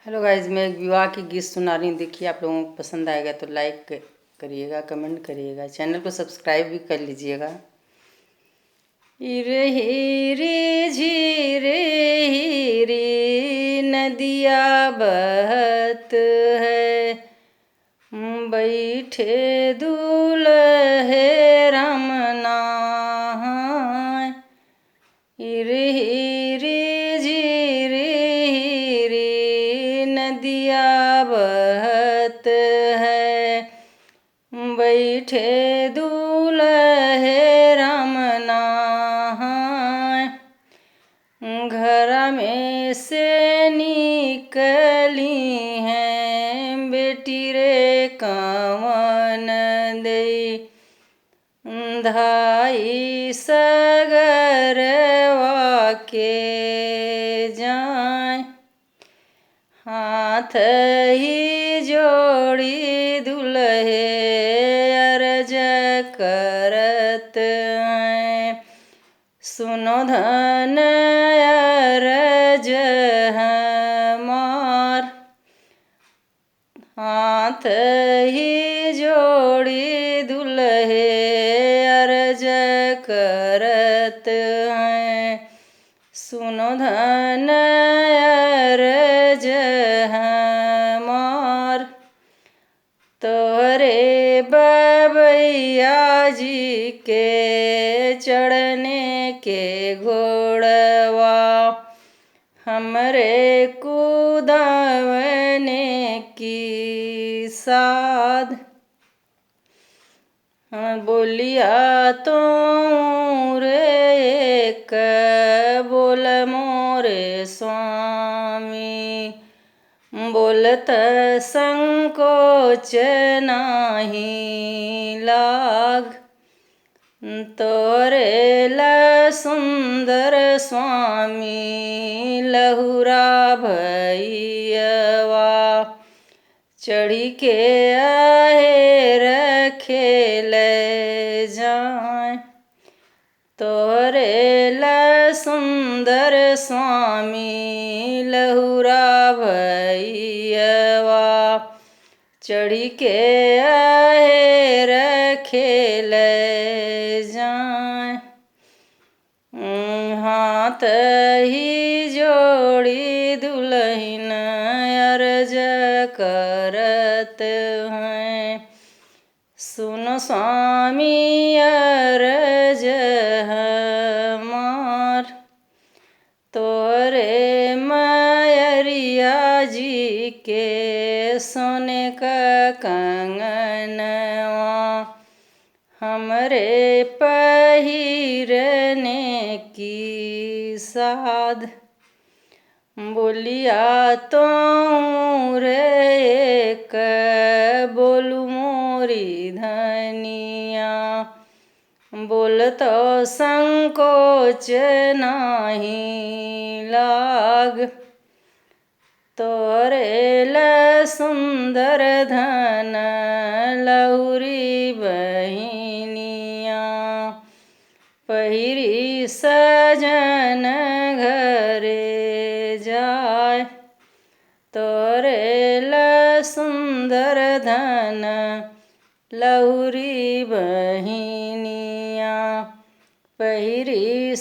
Hello guys, मैं एक विवाह की गीत सुना रही हूँ। देखिए, आप लोगों को पसंद आएगा तो लाइक करिएगा, कमेंट करिएगा, चैनल को सब्सक्राइब भी कर लीजिएगा। हिरे हिरे झीरे हिरे नदिया बहत है, बैठे दूल्हे राम नहाय। हिरे हिरे झीरे हिरे नदिया बहत है, बैठे दूल्हे राम नहाय। घर में से निकली हैं बेटी रे कवन दे, धाई सगरवा के जाय। हाथ ही जोड़ी दुल्हे अर्ज करत हैं, सुनो धन अर्ज हमार। हाथ ही जोड़ी दुल्हे अर्ज करत हैं, सुनो धन अर्ज हमार। तोरे बबैया जी के चढ़ने के घोड़वा, हमरे कुदावने की साध। बोलिया तो रे एक बोल मोरे स्वामी, बोलत संकोच नाही लाग। तोरे ल सुंदर स्वामी लहुरा भैयवा, चढ़ी के आहेर खेल जाए। तोरे ल सुंदर स्वामी लहुरा भैयवा, चढ़ी के आहेर खेल जाए। हाथ ही जोड़ी दुल्हन अर्ज करत हैं, सुनो स्वामी अर्ज हमार। तोरे मयरिया जी के सोने का कंगनवा, हमरे पहिरने की साध। बोलिया तो रे एक बोलू मोरी धनिया, बोलतो संकोच नाही लाग। तोरे ल सुंदर धन लहुरी बहिनिया, पहिरी सजन घरे जाय। तोरे ल सुंदर धन लहुरी बहिनिया, पहिरी